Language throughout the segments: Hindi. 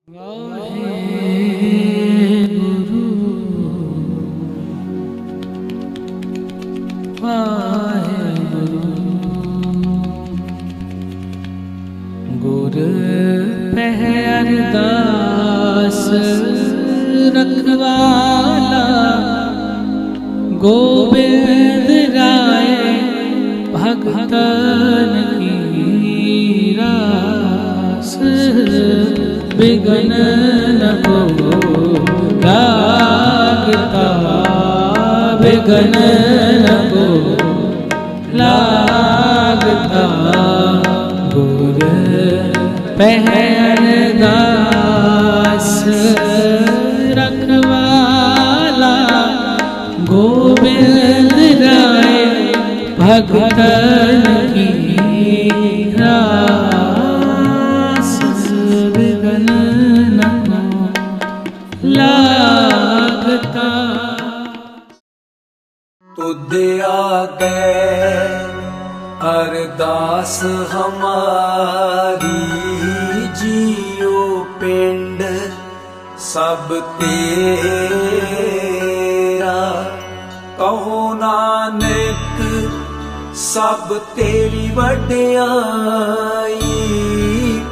गुर पहरदास रखवाला गोविंद राय भगतन की रास बिगन न को लागता बिगन न को लागता गुर पहरदास रखवाला गोविंद राय भगतन की रास बिगन न लागता। तुद आगे अरदास हमारी जियो पिंड सब तेरा कहो नानक सब तेरी वड्याई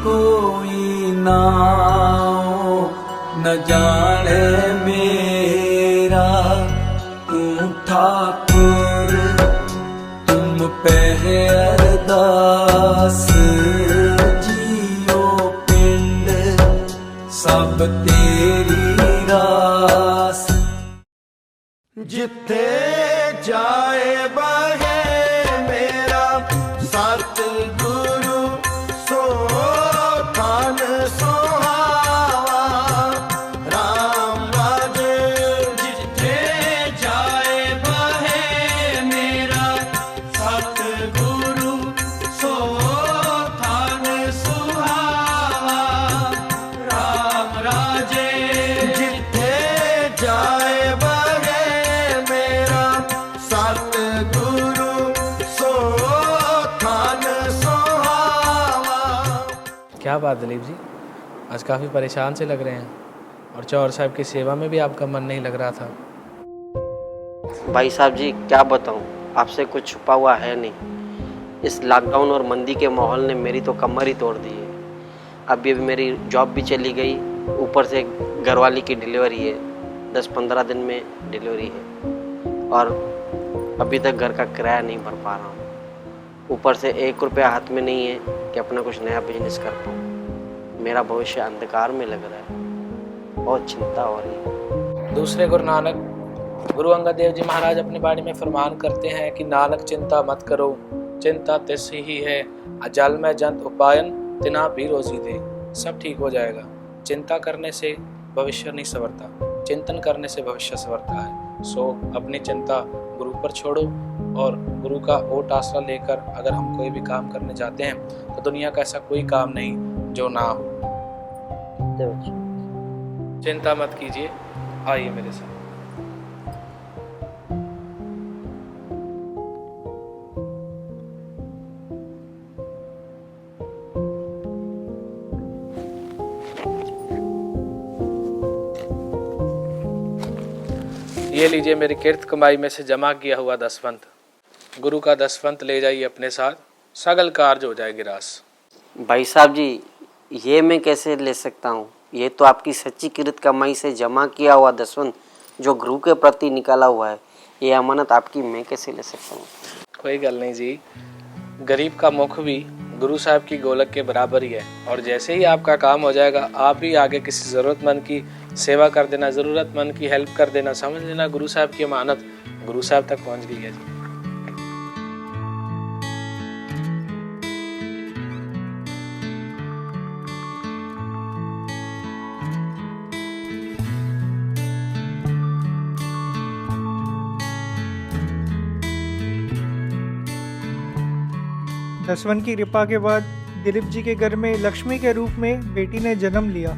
कोई नाओ न जाने मेरा तू ठाकुर तुम पे अरदास जियो पिंड सब तेरी रास। जिथे जाए बहे मेरा सतगुरु सो थान सुहावा राम राजे। जिथे जाए बहे मेरा सतगुरु सो थान सुहावा राम राजे। जिथे जाए बहे मेरा सतगुरु सो थान सुहावा। क्या बात दिलीप जी, आज काफ़ी परेशान से लग रहे हैं और चौर साहब की सेवा में भी आपका मन नहीं लग रहा था। भाई साहब जी क्या बताऊं, आपसे कुछ छुपा हुआ है नहीं। इस लॉकडाउन और मंदी के माहौल ने मेरी तो कमर ही तोड़ दी है। अभी मेरी जॉब भी चली गई, ऊपर से घरवाली की डिलीवरी है, 10-15 दिन में डिलीवरी है और अभी तक घर का किराया नहीं भर पा रहा हूँ। ऊपर से 1 रुपया हाथ में नहीं है कि अपना कुछ नया बिजनेस कर पाऊँ। मेरा भविष्य अंधकार में लग रहा है, बहुत चिंता हो रही है। दूसरे गुरु नानक गुरु अंगद देव जी महाराज अपनी बाणी में फरमान करते हैं कि नानक चिंता मत करो, चिंता तिस ही है, अजल में जंत उपायन तिना भी रोजी दे। सब ठीक हो जाएगा। चिंता करने से भविष्य नहीं संवरता, चिंतन करने से भविष्य संवरता है। सो अपनी चिंता गुरु पर छोड़ो और गुरु का ओट आसरा लेकर अगर हम कोई भी काम करने जाते हैं तो दुनिया का ऐसा कोई काम नहीं जो ना हो। चिंता मत कीजिए, आइए मेरे साथ। ये लीजिए मेरी किरत कमाई में से जमा किया हुआ दसवंत। गुरु का दसवंत ले जाइए अपने साथ, सगल कार्य हो जाएगी रास। भाई साहब जी ये मैं कैसे ले सकता हूँ? ये तो आपकी सच्ची किरत कमाई से जमा किया हुआ दसवंत जो गुरु के प्रति निकाला हुआ है। ये अमानत आपकी मैं कैसे ले सकता हूँ? कोई गल नहीं जी, गरीब का मुख भी गुरु साहब की गोलक के बराबर ही है। और जैसे ही आपका काम हो जाएगा आप ही आगे किसी ज़रूरतमंद की सेवा कर देना, ज़रूरतमंद की हेल्प कर देना। समझ लेना गुरु साहब की अमानत गुरु साहब तक पहुँच गई है जी। दसवन की कृपा के बाद दिलीप जी के घर में लक्ष्मी के रूप में बेटी ने जन्म लिया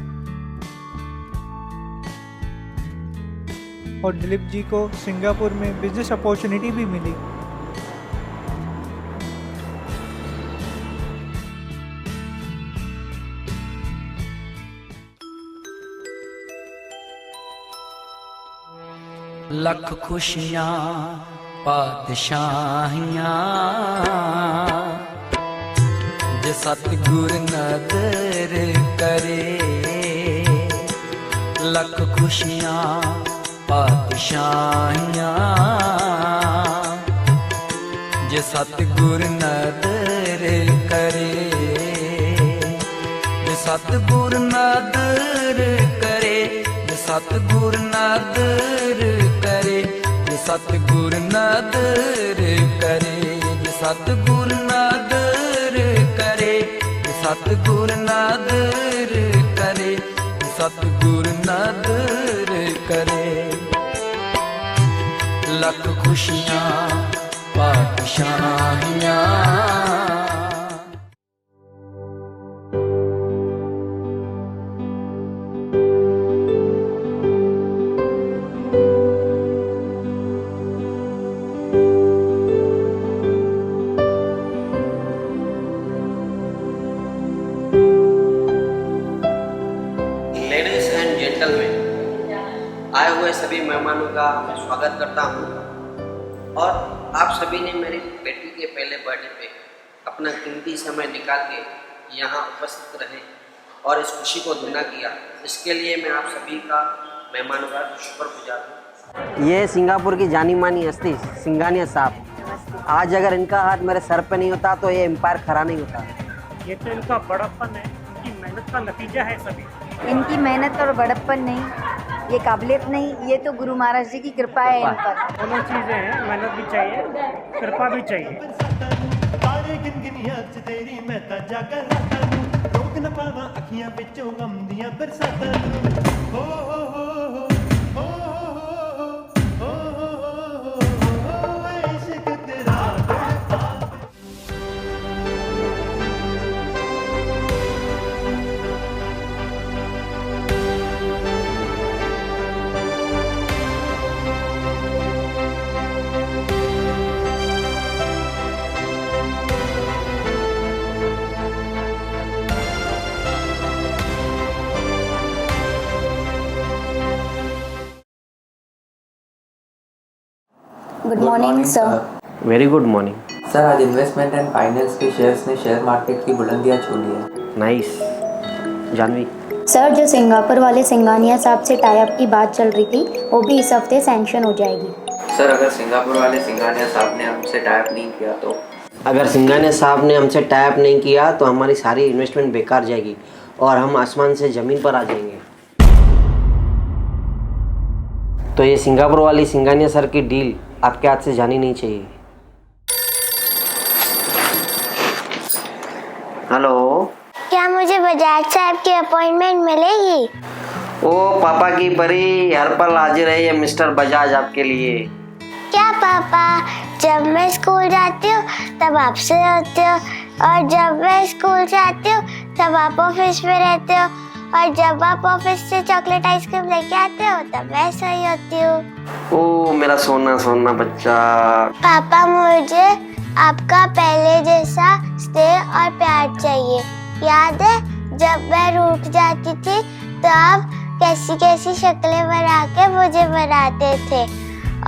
और दिलीप जी को सिंगापुर में बिजनेस अपॉर्चुनिटी भी मिली। ਲੱਖ ਖੁਸ਼ੀਆਂ ਪਾਤਸ਼ਾਹੀਆਂ ਜੇ ਸਤਿਗੁਰ ਨਦਰ ਕਰੇ ਲੱਖ ਖੁਸ਼ੀਆਂ ਪਾਤਸ਼ਾਹੀਆਂ ਜੇ ਸਤਿਗੁਰ ਨਦਰ ਕਰੇ ਜੇ ਸਤਿਗੁਰ ਨਦਰ ਕਰੇ ਜੇ ਸਤਿਗੁਰ ਨਦਰ ਕਰੇ ਜੇ ਸਤਿਗੁਰ ਨਦਰ ਕਰੇ ਜੇ ਸਤਿਗੁਰ ਨਦਰ ਕਰੇ ਜੇ ਸਤਿਗੁਰ ਨਦਰ ਕਰੇ ਜੇ ਸਤਿਗੁਰ ਨਦਰ ਕਰੇ ਲੱਖ ਖੁਸ਼ੀਆਂ ਪਾਤਸ਼ਾਹੀਆਂ लेडीज एंड जेंटलमैन, आए हुए सभी मेहमानों का मैं स्वागत करता हूँ और आप सभी ने मेरी बेटी के पहले बर्थडे पे अपना कीमती समय निकाल के यहाँ उपस्थित रहे और इस खुशी को दुगना किया। इसके लिए मैं आप सभी का मेहमानों का शुक्रगुजार हूँ। ये सिंगापुर की जानी मानी हस्ती सिंघानिया साहब, आज अगर इनका हाथ मेरे सर पे नहीं होता तो ये एम्पायर खड़ा नहीं होता। ये तो इनका बड़प्पन है, इनकी मेहनत का नतीजा है सभी। इनकी मेहनत और बड़प्पन नहीं, ये काबिलियत नहीं, ये तो गुरु महाराज जी की कृपा है इन पर। दोनों चीज़ें हैं, मेहनत भी चाहिए, कृपा भी चाहिए। तारे गिन गिन याद तेरी मैं ता जाकर रातां नूं रोक न पावां अखियां विचों गम दियां बरसातां नूं। हो हो हो हो हो हो इश्क तेरा good morning sir. Very good morning sir. आज इन्वेस्टमेंट एंड फाइनेंस के शेयर्स ने शेयर मार्केट की बुलंदियां छू ली है। नाइस। जानवी, सर जो सिंगापुर वाले सिंघानिया साहब से टाई अप की बात चल रही थी वो भी इस हफ्ते सैंक्शन हो जाएगी। सर अगर सिंगापुर वाले सिंघानिया साहब ने हमसे टाई अप नहीं किया तो अगर सिंघानिया साहब ने हमसे टाई अप नहीं किया तो हमारी सारी इन्वेस्टमेंट बेकार जाएगी और हम आसमान से ज़मीन पर आ जाएंगे। तो ये सिंगापुर वाली सिंघानिया सर की डील आपके हाथ से जानी नहीं चाहिए। हेलो, क्या मुझे बजाज साहब की अपॉइंटमेंट मिलेगी? ओ पापा की परी, हर पल हाजिर है ये मिस्टर बजाज आपके लिए। क्या पापा, जब मैं स्कूल जाती हूँ तब आपसे होती हो और जब मैं स्कूल से आती हूँ तब आप ऑफिस में रहते हो और जब आप ऑफिस से चॉकलेट आइसक्रीम लेके आते हो तब मैं सही होती हूँ। ओ मेरा सोना सोना बच्चा। पापा मुझे आपका पहले जैसा स्नेह और प्यार चाहिए। याद है जब मैं रूठ जाती थी तो आप कैसी कैसी शक्लें बना के मुझे बनाते थे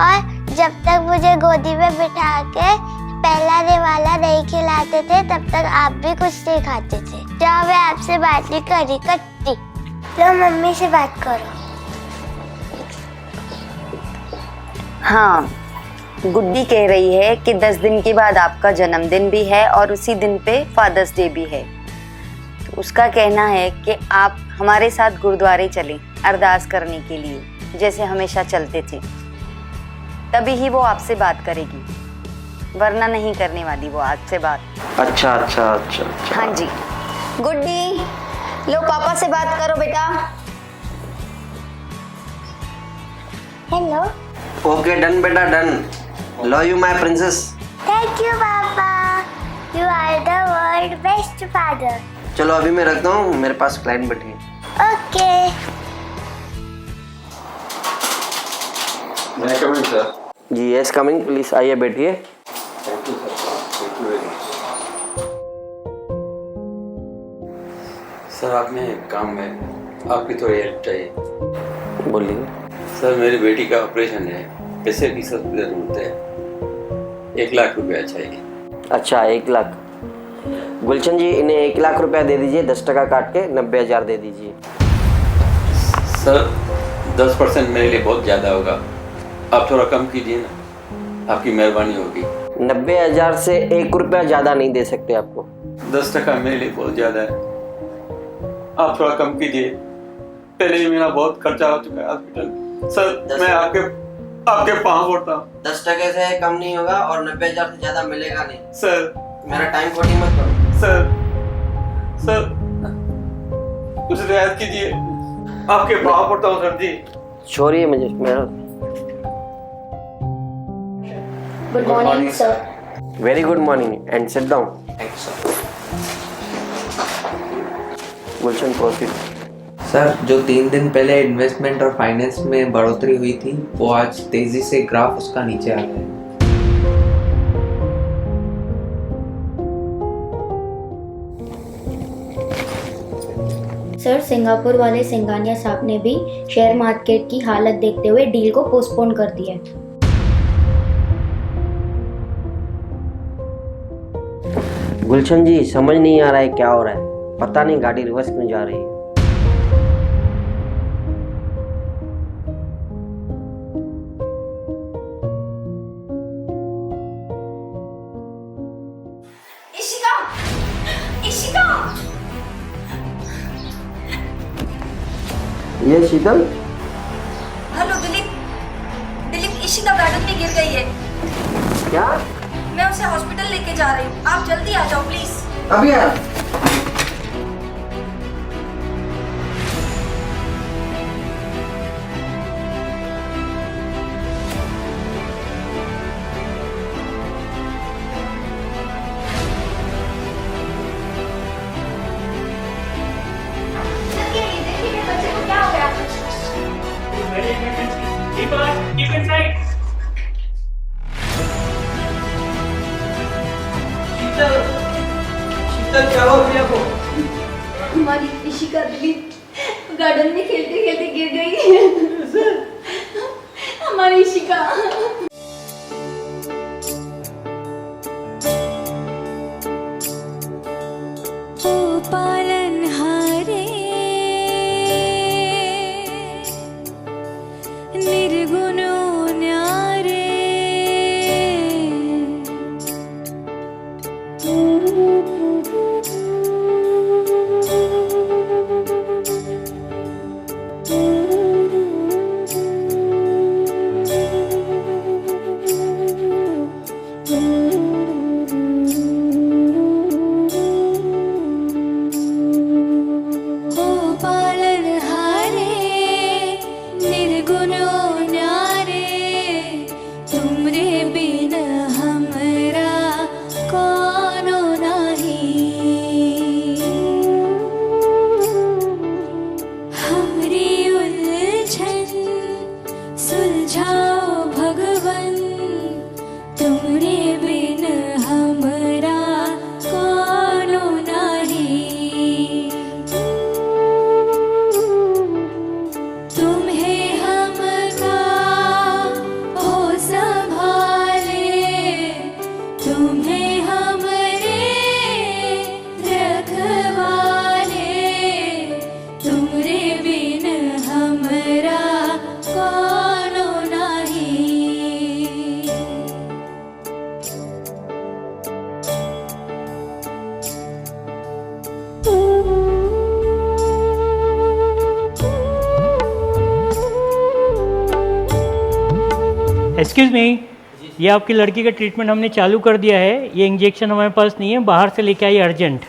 और जब तक मुझे गोदी में बिठा के पहला निवाला नहीं खिलाते थे तब तक आप भी कुछ नहीं खाते थे। जब मैं आपसे बात नहीं करी करती। लो मम्मी से बात करो। हाँ, गुड्डी कह रही है कि 10 दिन के बाद आपका जन्मदिन भी है और उसी दिन पे फादर्स डे भी है। तो उसका कहना है कि आप हमारे साथ गुरुद्वारे चलें अरदास करने के लिए जैसे हमेशा चलते थे, तभी ही वो आपसे बात करेगी, वरना नहीं करने वाली वो आपसे बात। अच्छा अच्छा अच्छा अच्छा। हाँ जी। गुड्डी, लो पापा से बात करो बेटा। हेलो। ओके डन बेटा done. Love you my princess. Thank you पापा, you are the world best father. चलो अभी मैं रखता हूँ, मेरे पास क्लाइंट बैठे हैं। ओके। मैं कमिंग सर। जी यस कमिंग, प्लीज आइए बैठिए। Thank you sir, thank you very much. Sir आप में काम में आपकी थोड़ी हेल्प चाहिए। बोलिए। सर सर मेरी बेटी का ऑपरेशन है, पैसे की सख्त जरूरत है, 1 लाख रुपया चाहिए। अच्छा 1 लाख। गुलशन जी इन्हें 1 लाख रुपया दे दीजिए, 10% काट के 90,000 दे दीजिए। सर 10% मेरे लिए बहुत ज़्यादा होगा, आप थोड़ा कम कीजिए ना, आपकी मेहरबानी होगी। 90,000 से 1 रुपया ज़्यादा नहीं दे सकते आपको। 10% मेरे लिए बहुत ज़्यादा है, आप थोड़ा कम कीजिए। पहले ही मेरा बहुत खर्चा हो चुका है हॉस्पिटल। सर मैं आपके पाँव पड़ता हूँ। 10% से कम नहीं होगा और 90,000 से ज़्यादा मिलेगा नहीं। सर मेरा टाइम खोटी मत करो। सर कुछ रियायत कीजिए, आपके पाँव पड़ता हूँ सर जी। छोड़िए मुझे, मेरा good morning sir. Very good morning and sit down. Thank you sir. Gulshan proceed. Sir जो 3 दिन पहले इन्वेस्टमेंट और फाइनेंस में बढ़ोतरी हुई थी वो आज तेजी से ग्राफ उसका नीचे आ गया है। सर सिंगापुर वाले सिंघानिया साहब ने भी शेयर मार्केट की हालत देखते हुए डील को पोस्टपोन कर दिया है। गुलशन जी समझ नहीं आ रहा है क्या हो रहा है, पता नहीं गाड़ी रिवर्स में जा रही है। ये शीतल। हेलो दिलीप, इशिका गार्डन में गिर गई है। क्या? मैं उसे हॉस्पिटल लेके जा रही हूँ, आप जल्दी आ जाओ प्लीज। अभी आ। Keep inside. शीतल क्या हुआ भैया को? हमारी इशिका दिलीप गार्डन में खेलते खेलते गिर गई है। हमारी इशिका। पालनहारे निर्गुणों न्यारे एक्सक्यूज मी, ये आपकी लड़की का ट्रीटमेंट हमने चालू कर दिया है। ये इंजेक्शन हमारे पास नहीं है, बाहर से लेके आइए अर्जेंट।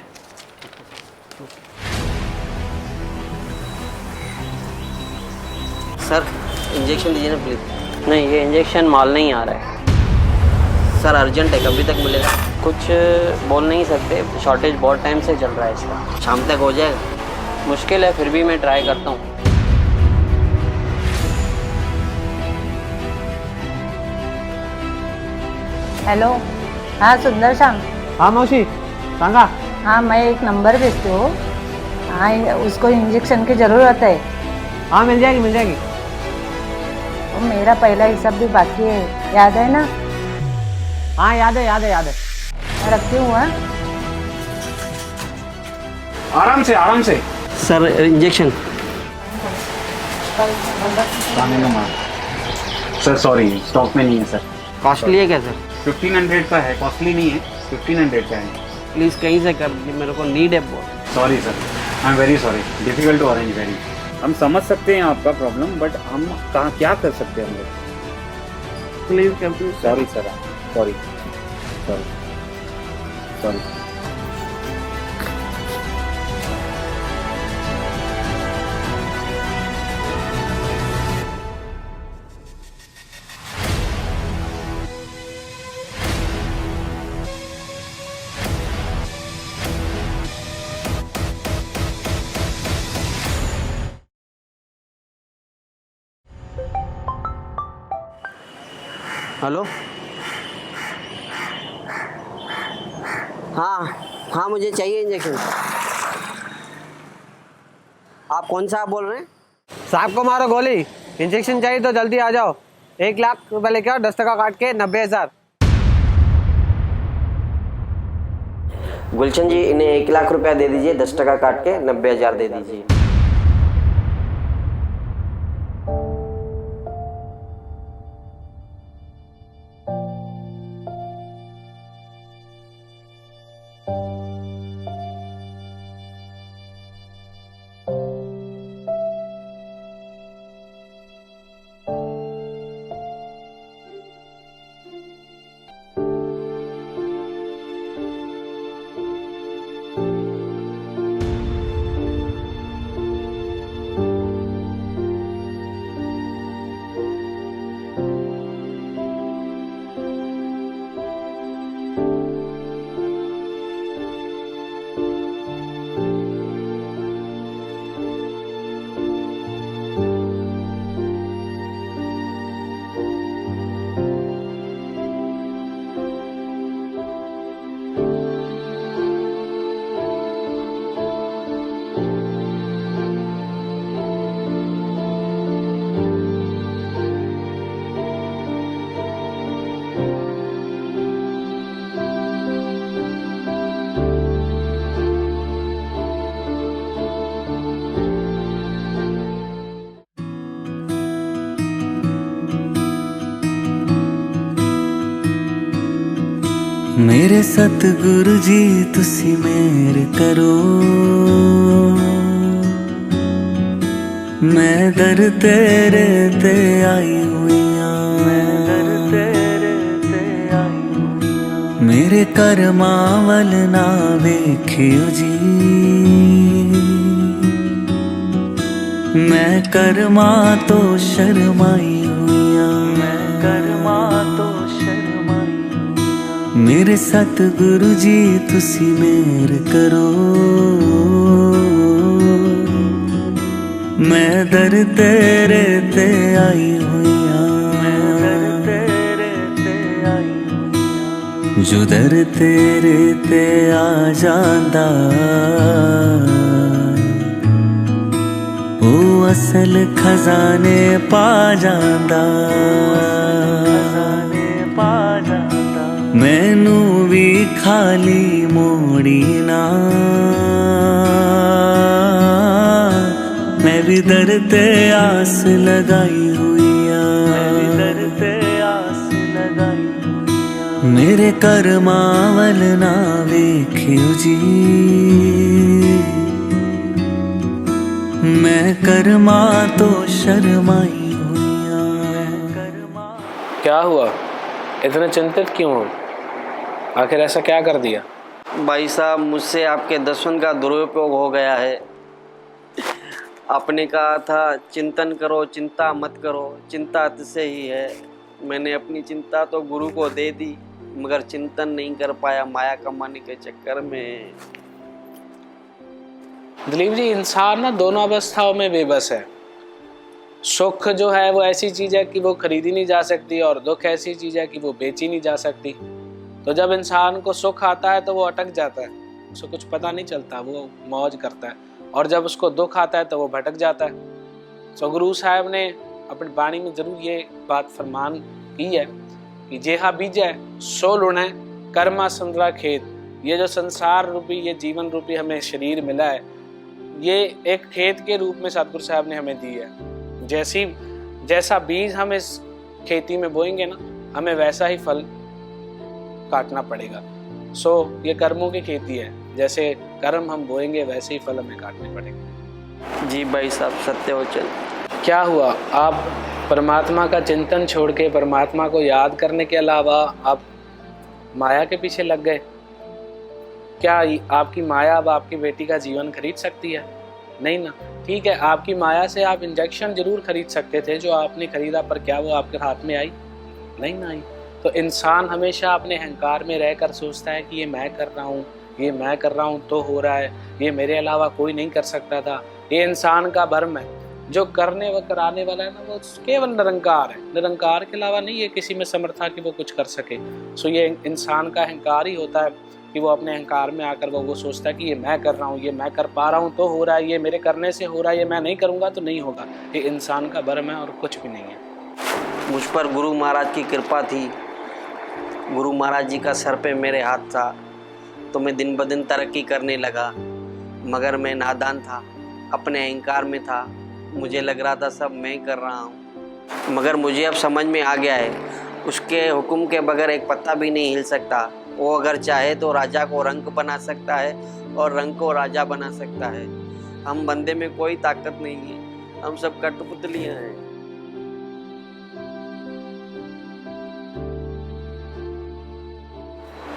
सर इंजेक्शन दीजिए ना प्लीज। नहीं ये इंजेक्शन माल नहीं आ रहा है सर, अर्जेंट है, कभी तक मिलेगा? कुछ बोल नहीं सकते, शॉर्टेज बहुत टाइम से चल रहा है इसका। शाम तक हो जाएगा? मुश्किल है, फिर भी मैं ट्राई करता हूँ। हॅलो, हाँ सुंदर श्याम। हाँ मौसी सांगा। हाँ मैं एक नंबर भेजती हूँ। हाँ उसको इंजेक्शन की ज़रूरत है। हाँ मिल जाएगी मिल जाएगी। और मेरा पहला हिसाब भी बाकी है, याद है ना? हाँ याद है याद है याद है। मैं रखती हूँ। हाँ आराम से आराम से। Sir injection. Sir sorry, stock में नहीं है सर। कॉस्टली है क्या सर? 1500 का है, कॉस्टली नहीं है, 1500 का है। प्लीज़ कहीं से कर दीजिए, मेरे को नीड है बहुत। Sorry sir, I am very sorry, difficult to arrange very. हम समझ सकते हैं आपका प्रॉब्लम, बट हम कहाँ क्या कर सकते हैं हम लोग? प्लीज़ कर। Sorry sir, sorry sorry sorry. Hello. हाँ हाँ, मुझे चाहिए इंजेक्शन। आप कौन सा बोल रहे हैं? साहब को मारो गोली, इंजेक्शन चाहिए तो जल्दी आ जाओ। 1 लाख रुपए लेके आओ, 10 टका काट के 90,000। गुलशन जी, इन्हें 1 लाख रुपया दे दीजिए, 10 टका काट के 90,000 दे दीजिए। मेरे सतगुरु जी तुसी मेहर करो, मैं दर तेरे ते आई हुई मेरे कर्मा वल ना वेखियो जी, मैं कर्मा तो शर्माई हुई मेरे सतगुरु जी तुसी मेहर करो, मैं दर तेरे ते आई हुई जो दर तेरे ते आ जांदा ओ असल खजाने पा जांदा, मैनू भी खाली मोड़ी ना, मैं भी दर ते आस लगाई हुई मेरे कर्मा वल ना वेखियो जी, मैं कर्मा तो शर्माई क्या हुआ, इतने चिंतित क्यों हो? आखिर ऐसा क्या कर दिया? भाई साहब, मुझसे आपके दर्शन का दुरुपयोग हो गया है। आपने कहा था चिंतन करो, चिंता मत करो, चिंता तुझसे ही है। मैंने अपनी चिंता तो गुरु को दे दी, मगर चिंतन नहीं कर पाया माया कमाने के चक्कर में। दिलीप जी, इंसान ना दोनों अवस्थाओं में बेबस है। सुख जो है वो ऐसी चीज है कि वो खरीदी नहीं जा सकती, और दुख ऐसी चीज है कि वो बेची नहीं जा सकती। तो जब इंसान को सुख आता है तो वो अटक जाता है, उसको कुछ पता नहीं चलता, वो मौज करता है, और जब उसको दुख आता है तो वो भटक जाता है। सो गुरु साहब ने अपनी वाणी में जरूर ये बात फरमान की है कि जेहा बीजै सो लुणै कर्मा संतरा खेत। ये जो संसार रूपी, ये जीवन रूपी हमें शरीर मिला है, ये एक खेत के रूप में सतगुरु साहब ने हमें दी है। जैसा बीज हम इस खेती में बोएंगे ना, हमें वैसा ही फल काटना पड़ेगा। ये कर्मों की खेती है, जैसे कर्म हम बोएंगे वैसे ही फल हमें काटने पड़ेंगे। जी भाई साहब, सत्य वचन। क्या हुआ, आप परमात्मा का चिंतन छोड़ के परमात्मा को याद करने के अलावा आप माया के पीछे लग गए? क्या आपकी माया अब आपकी बेटी का जीवन खरीद सकती है? नहीं ना। ठीक है, आपकी माया से आप इंजेक्शन जरूर खरीद सकते थे जो आपने खरीदा, पर क्या वो आपके हाथ में आई? नहीं ना आई। तो इंसान हमेशा अपने अहंकार में रहकर सोचता है कि ये मैं कर रहा हूँ, ये मैं कर रहा हूँ तो हो रहा है, ये मेरे अलावा कोई नहीं कर सकता था। ये इंसान का भ्रम है। जो करने व कराने वाला है ना, वो केवल निरंकार है। निरंकार के अलावा नहीं है किसी में समर्था कि वो कुछ कर सके। ये इंसान का अहंकार ही होता है कि वो अपने अहंकार में आकर वो सोचता है कि ये मैं कर रहा हूँ, ये मैं कर पा रहा हूँ तो हो रहा है, ये मेरे करने से हो रहा है, ये मैं नहीं करूँगा तो नहीं होगा। ये इंसान का भ्रम है और कुछ भी नहीं है। मुझ पर गुरु महाराज की कृपा थी, गुरु महाराज जी का सर पे मेरे हाथ था, तो मैं दिन ब दिन तरक्की करने लगा। मगर मैं नादान था, अपने अहंकार में था, मुझे लग रहा था सब मैं कर रहा हूँ। मगर मुझे अब समझ में आ गया है, उसके हुक्म के बगैर एक पत्ता भी नहीं हिल सकता। वो अगर चाहे तो राजा को रंक बना सकता है और रंक को राजा बना सकता है। हम बंदे में कोई ताकत नहीं है, हम सब कठपुतलियां हैं।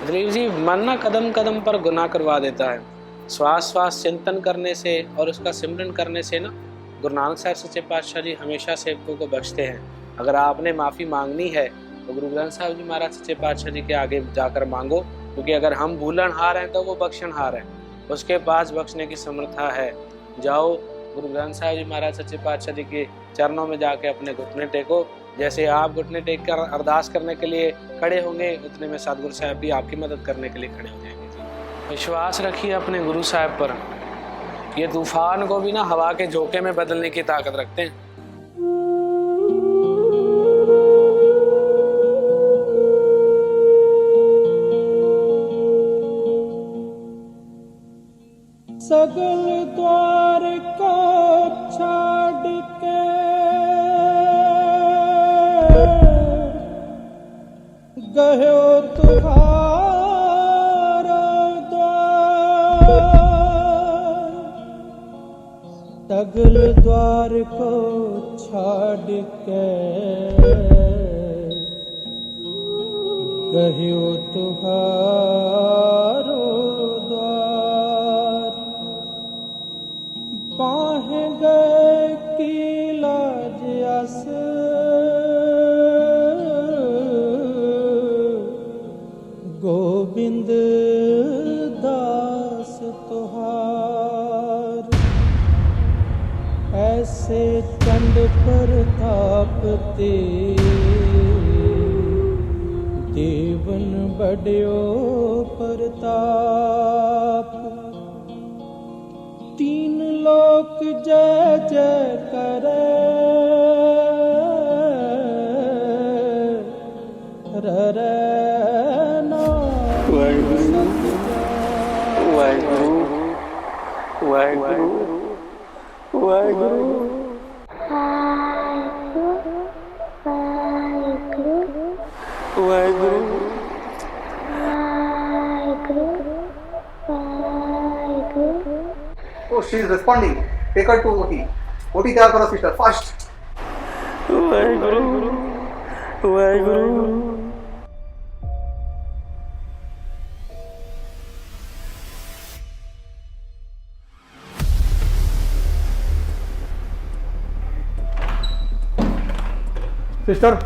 दिलीप जी, मन ना कदम कदम पर गुनाह करवा देता है। श्वास श्वास चिंतन करने से और उसका सिमरन करने से ना, गुरु नानक साहब सच्चे पातशाह जी हमेशा सेवकों को बख्शते हैं। अगर आपने माफ़ी मांगनी है तो गुरु ग्रंथ साहब जी महाराज सच्चे पातशाह जी के आगे जाकर मांगो, क्योंकि अगर हम भूलनहार हैं तो वो बख्शनहार है, उसके पास बख्शने की समर्था है। जाओ गुरु ग्रंथ साहब जी महाराज सच्चे पातशाह जी के चरणों में जाके अपने घुटने टेको। जैसे आप घुटने टेक कर अरदास करने के लिए खड़े होंगे, उतने में सतगुरु साहब भी आपकी मदद करने के लिए खड़े हो जाएंगे। विश्वास रखिए अपने गुरु साहब पर। ये तूफान को भी ना हवा के झोंके में बदलने की ताकत रखते हैं। सगल द्वार को छाड़ के गयो तुम्हारा द्वार, सगल द्वार को छाड़ के गयो तुम्हारो द्वार। पाहे गए की लाज अस गोविंद दास तुहार। ऐसे चंड प्रताप ते देवन बड़ियो प्रताप। तीन लोक जय जय करे रे Waheguru Waheguru Waheguru Waheguru Waheguru. Oh, she is responding. Take her to OT. OT तैयार करो sister, fast. Waheguru Waheguru. Sister,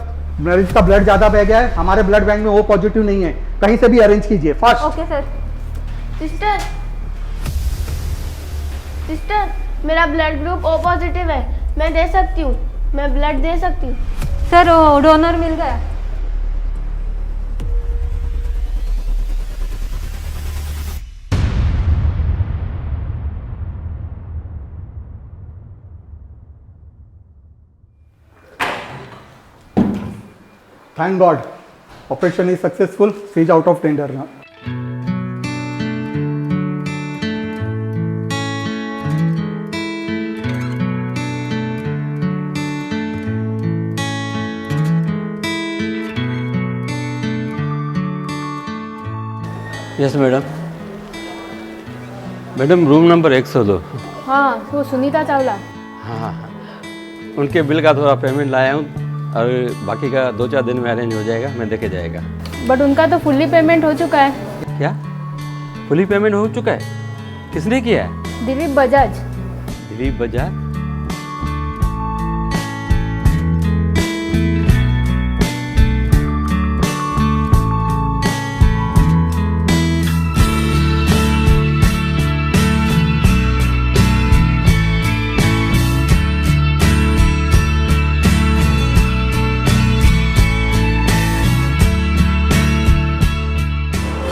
मरीज का ब्लड ज्यादा बह गया है, हमारे ब्लड बैंक में ओ पॉजिटिव नहीं है, कहीं से भी अरेंज कीजिए, fast. Okay sir. Sister sister, मेरा ब्लड ग्रुप ओ पॉजिटिव है, मैं दे सकती हूँ, मैं ब्लड दे सकती हूँ। सर डोनर मिल गया। Thank God. Operation is successful. She is out of danger now. Yes madam. Madam room number 102। हाँ, वो सुनीता चावला। हाँ, उनके बिल का थोड़ा पेमेंट लाया हूँ और बाकी का 2-4 दिन में अरेंज हो जाएगा, मैं देके जाएगा। बट उनका तो फुल्ली पेमेंट हो चुका है। क्या फुली पेमेंट हो चुका है? किसने किया है? Dilip Bajaj. Dilip Bajaj?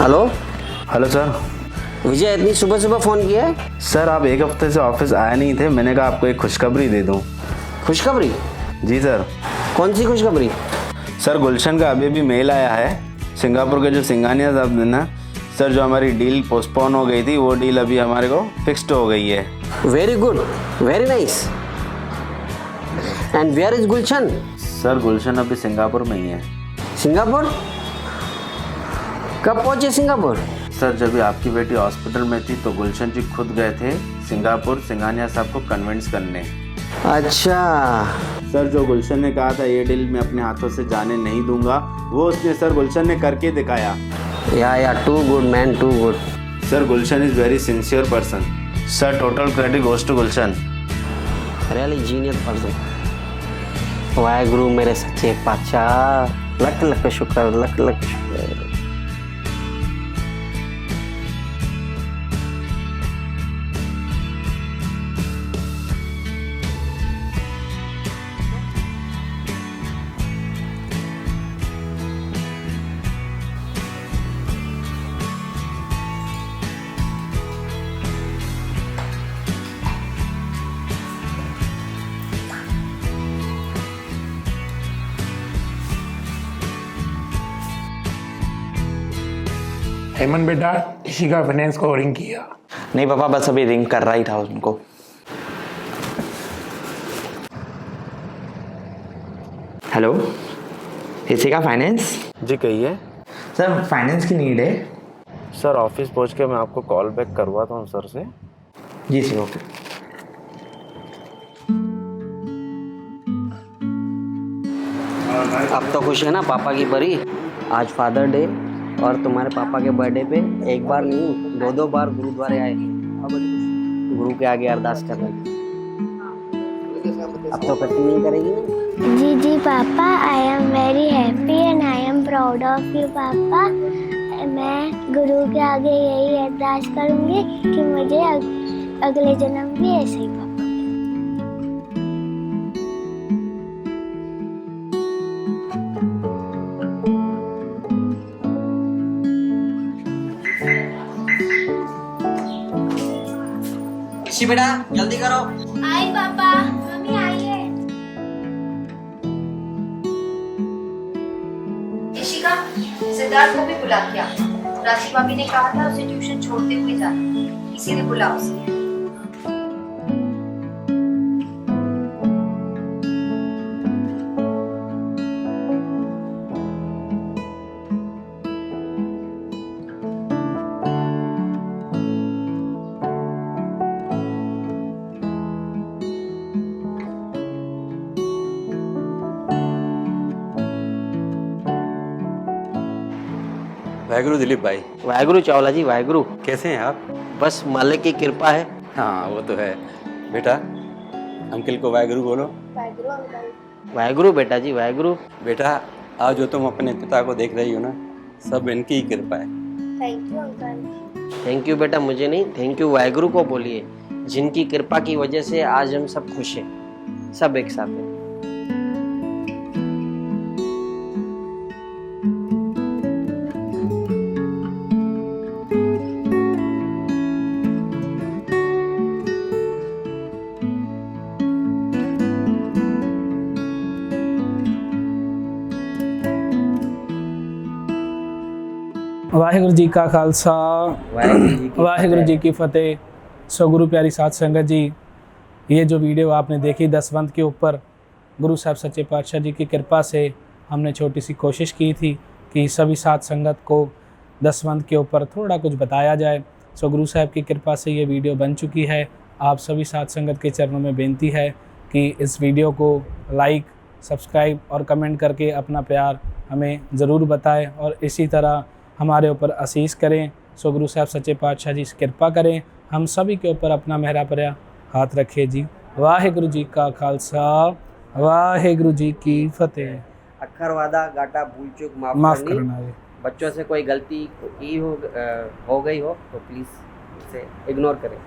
Hello. Hello sir. Vijay, इतनी सुबह सुबह फ़ोन किया है? सर आप एक हफ्ते से ऑफिस आए नहीं थे, मैंने कहा आपको एक खुशखबरी दे दूं। खुशखबरी? जी सर। कौन सी खुशखबरी? सर गुलशन का अभी भी मेल आया है। सिंगापुर के जो सिंगानिया साहब ने ना सर, जो हमारी डील पोस्टपोन हो गई थी, वो डील अभी हमारे को फिक्स्ड हो गई है। Very good, very nice. And where is Gulshan? Sir Gulshan अभी सिंगापुर में ही है। सिंगापुर? कब पहुंचे सिंगापुर? सर जब भी आपकी बेटी हॉस्पिटल में थी तो गुलशन जी खुद गए थे सिंगापुर सिंगानिया साहब को कन्विंस करने। अच्छा सर, जो गुलशन ने कहा था ये डील मैं अपने हाथों से जाने नहीं दूंगा, वो उसने सर गुलशन ने करके दिखाया। या too good man, too good. Sir Gulshan is very sincere person. Sir total credit goes to Gulshan. Really genius person. Waheguru मेरे सच्चे पातशाह, लख लख शुक्र, लख लख शुक्र। हेमंत बेटा, इशिका फाइनेंस को रिंग किया? नहीं पापा, बस अभी रिंग कर रहा ही था उनको। Hello, Ishika finance? जी कहिए। सर फाइनेंस की नीड है। सर ऑफिस पहुंच के मैं आपको कॉल बैक करवाता हूँ सर से। जी सर, ओके। अब तो खुश है ना पापा की परी? आज फादर डे और तुम्हारे पापा के बर्थडे पे एक बार नहीं 2-2 बार गुरुद्वारे आए, अब गुरु के आगे अरदास कर रहे। अब तो कट्टी नहीं करेगी ना? जी जी पापा, आई am very happy and I am proud of you पापा। मैं गुरु के आगे यही अरदास करूँगी कि मुझे अगले जन्म भी ऐसे ही पापा। बेटा जल्दी करो। आई पापा, मम्मी आई है। इशिका, सिद्धार्थ को भी बुला दिया। राशि भाभी ने कहा था उसे ट्यूशन छोड़ते हुए जाना, इसीलिए बुला उसे। वाहेगुरु दिलीप भाई। वाहेगुरु चावला जी, वाहेगुरु। कैसे हैं आप? बस मालिक की कृपा है। हाँ वो तो है। बेटा अंकल को वाहेगुरु बोलो। वाहेगुरु बेटा जी, वाहेगुरु। बेटा आज जो तुम अपने पिता को देख रही हो ना, सब इनकी ही कृपा है। Thank you uncle. Thank you बेटा, मुझे नहीं, थैंक यू वाहेगुरु को बोलिए, जिनकी कृपा की वजह से आज हम सब खुश हैं, सब एक साथ हैं। वाहिगुरु जी का खालसा वाहिगुरु जी की फतेह। सो गुरु प्यारी साध संगत जी, ये जो वीडियो आपने देखी दसवंत के ऊपर, गुरु साहब सच्चे पातशाह जी की कृपा से हमने छोटी सी कोशिश की थी कि सभी साध संगत को दसवंत के ऊपर थोड़ा कुछ बताया जाए। सो गुरु साहब की कृपा से ये वीडियो बन चुकी है। आप सभी साध संगत के चरणों में बेनती है कि इस वीडियो को लाइक, सब्सक्राइब और कमेंट करके अपना प्यार हमें ज़रूर बताएं और इसी तरह हमारे ऊपर आशीष करें। सो गुरु साहब सच्चे पातशाह जी से कृपा करें, हम सभी के ऊपर अपना मेहरा पर्या हाथ रखे जी। वाहिगुरु जी का खालसा वाहिगुरु जी की फतेह। अखर वादा घाटा भूल चूक माफ़ करना है। बच्चों से कोई गलती की हो गई हो तो प्लीज़ इसे इग्नोर करें।